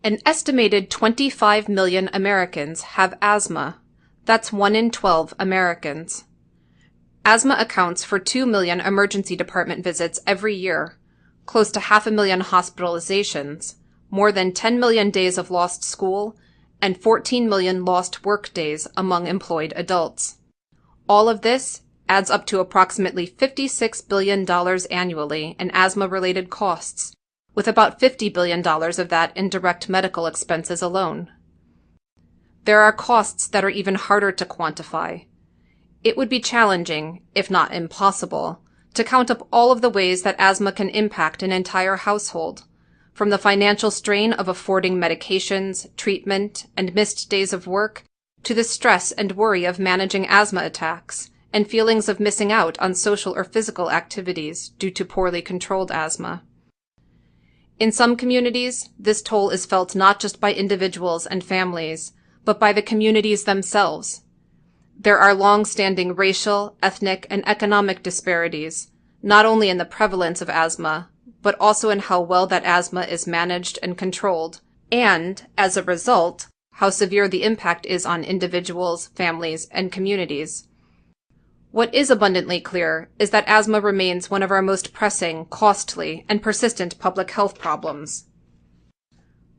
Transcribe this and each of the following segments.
An estimated 25 million Americans have asthma. That's 1 in 12 Americans. Asthma accounts for 2 million emergency department visits every year, close to 500,000 hospitalizations, more than 10 million days of lost school, and 14 million lost work days among employed adults. All of this adds up to approximately $56 billion annually in asthma-related costs, with about $50 billion of that in direct medical expenses alone. There are costs that are even harder to quantify. It would be challenging, if not impossible, to count up all of the ways that asthma can impact an entire household, from the financial strain of affording medications, treatment, and missed days of work, to the stress and worry of managing asthma attacks, and feelings of missing out on social or physical activities due to poorly controlled asthma. In some communities, this toll is felt not just by individuals and families, but by the communities themselves. There are long-standing racial, ethnic, and economic disparities, not only in the prevalence of asthma, but also in how well that asthma is managed and controlled, and, as a result, how severe the impact is on individuals, families, and communities. What is abundantly clear is that asthma remains one of our most pressing, costly, and persistent public health problems.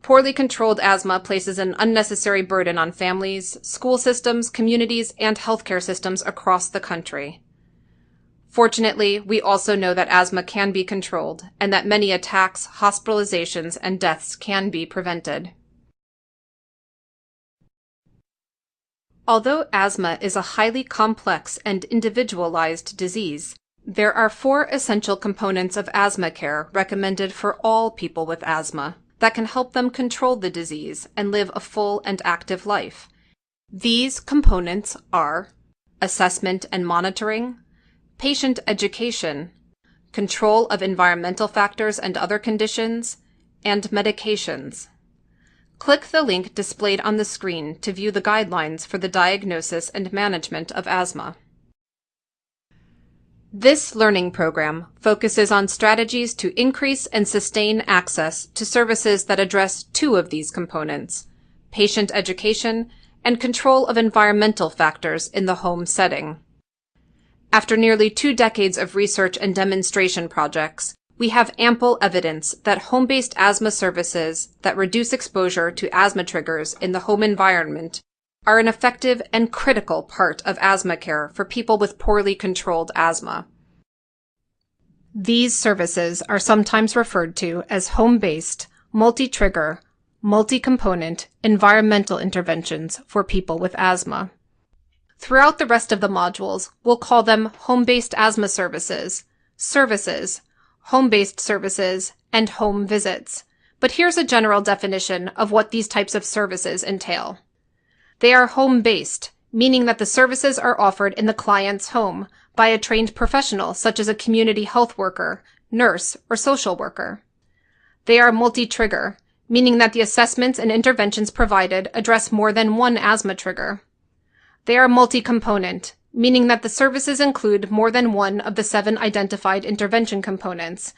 Poorly controlled asthma places an unnecessary burden on families, school systems, communities, and healthcare systems across the country. Fortunately, we also know that asthma can be controlled, and that many attacks, hospitalizations, and deaths can be prevented. Although asthma is a highly complex and individualized disease, there are 4 essential components of asthma care recommended for all people with asthma that can help them control the disease and live a full and active life. These components are assessment and monitoring, patient education, control of environmental factors and other conditions, and medications. Click the link displayed on the screen to view the guidelines for the diagnosis and management of asthma. This learning program focuses on strategies to increase and sustain access to services that address 2 of these components, patient education and control of environmental factors in the home setting. After nearly 2 decades of research and demonstration projects, we have ample evidence that home-based asthma services that reduce exposure to asthma triggers in the home environment are an effective and critical part of asthma care for people with poorly controlled asthma. These services are sometimes referred to as home-based, multi-trigger, multi-component environmental interventions for people with asthma. Throughout the rest of the modules, we'll call them home-based asthma services, home-based services, and home visits. But here's a general definition of what these types of services entail. They are home-based, meaning that the services are offered in the client's home by a trained professional such as a community health worker, nurse, or social worker. They are multi-trigger, meaning that the assessments and interventions provided address more than one asthma trigger. They are multi-component, meaning that the services include more than one of the 7 identified intervention components: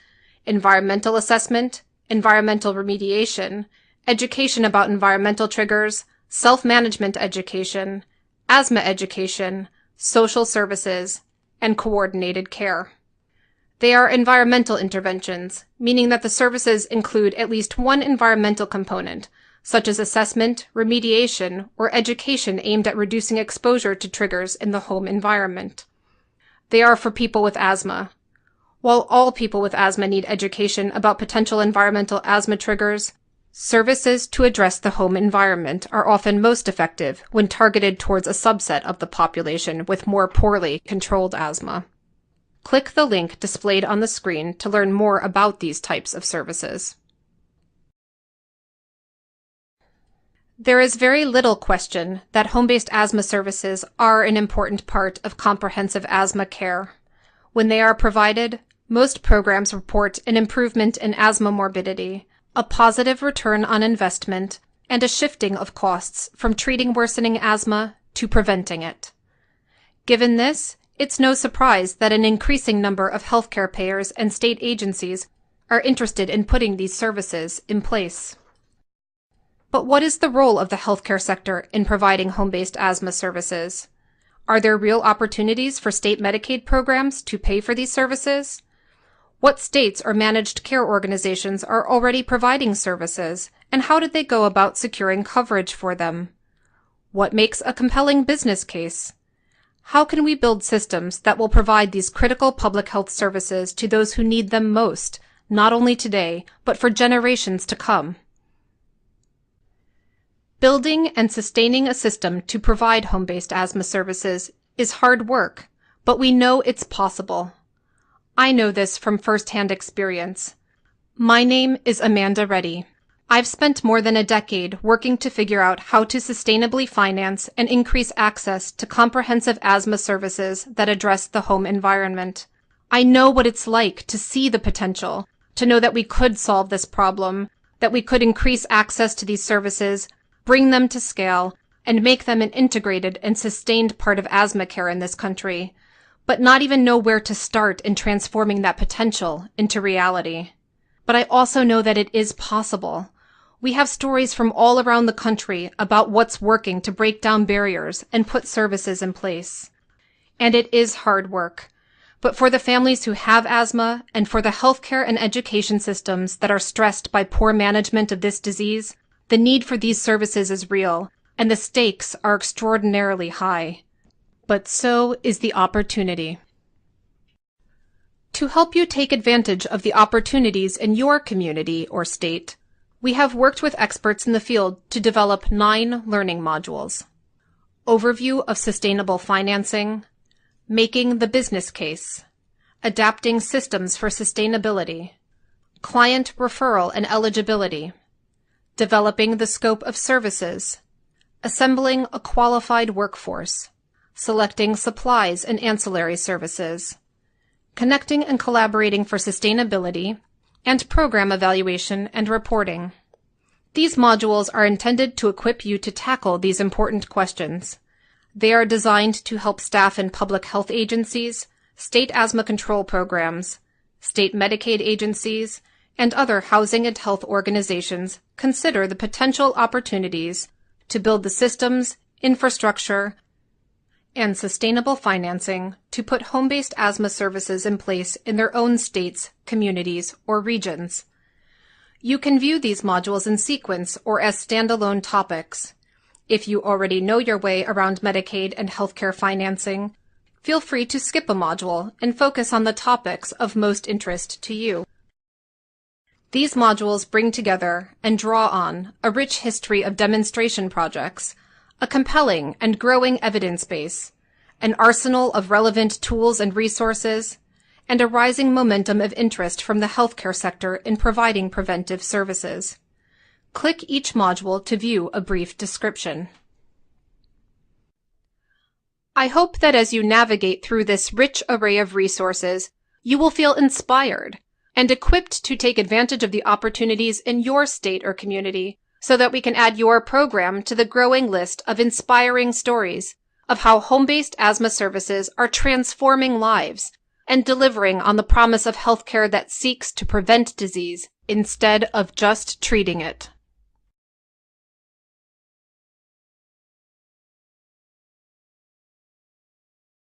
environmental assessment, environmental remediation, education about environmental triggers, self-management education, asthma education, social services, and coordinated care. They are environmental interventions, meaning that the services include at least one environmental component, such as assessment, remediation, or education aimed at reducing exposure to triggers in the home environment. They are for people with asthma. While all people with asthma need education about potential environmental asthma triggers, services to address the home environment are often most effective when targeted towards a subset of the population with more poorly controlled asthma. Click the link displayed on the screen to learn more about these types of services. There is very little question that home-based asthma services are an important part of comprehensive asthma care. When they are provided, most programs report an improvement in asthma morbidity, a positive return on investment, and a shifting of costs from treating worsening asthma to preventing it. Given this, it's no surprise that an increasing number of healthcare payers and state agencies are interested in putting these services in place. But what is the role of the healthcare sector in providing home-based asthma services? Are there real opportunities for state Medicaid programs to pay for these services? What states or managed care organizations are already providing services, and how did they go about securing coverage for them? What makes a compelling business case? How can we build systems that will provide these critical public health services to those who need them most, not only today, but for generations to come? Building and sustaining a system to provide home-based asthma services is hard work, but we know it's possible. I know this from firsthand experience. My name is Amanda Reddy. I've spent more than a decade working to figure out how to sustainably finance and increase access to comprehensive asthma services that address the home environment. I know what it's like to see the potential, to know that we could solve this problem, that we could increase access to these services, bring them to scale, and make them an integrated and sustained part of asthma care in this country, but not even know where to start in transforming that potential into reality. But I also know that it is possible. We have stories from all around the country about what's working to break down barriers and put services in place. And it is hard work. But for the families who have asthma and for the healthcare and education systems that are stressed by poor management of this disease, the need for these services is real, and the stakes are extraordinarily high. But so is the opportunity. To help you take advantage of the opportunities in your community or state, we have worked with experts in the field to develop 9 learning modules. Overview of sustainable financing, making the business case, adapting systems for sustainability, client referral and eligibility, developing the scope of services, assembling a qualified workforce, selecting supplies and ancillary services, connecting and collaborating for sustainability, and program evaluation and reporting. These modules are intended to equip you to tackle these important questions. They are designed to help staff in public health agencies, state asthma control programs, state Medicaid agencies, and other housing and health organizations consider the potential opportunities to build the systems, infrastructure, and sustainable financing to put home-based asthma services in place in their own states, communities, or regions. You can view these modules in sequence or as standalone topics. If you already know your way around Medicaid and healthcare financing, feel free to skip a module and focus on the topics of most interest to you. These modules bring together and draw on a rich history of demonstration projects, a compelling and growing evidence base, an arsenal of relevant tools and resources, and a rising momentum of interest from the healthcare sector in providing preventive services. Click each module to view a brief description. I hope that as you navigate through this rich array of resources, you will feel inspired and equipped to take advantage of the opportunities in your state or community, so that we can add your program to the growing list of inspiring stories of how home-based asthma services are transforming lives and delivering on the promise of healthcare that seeks to prevent disease instead of just treating it.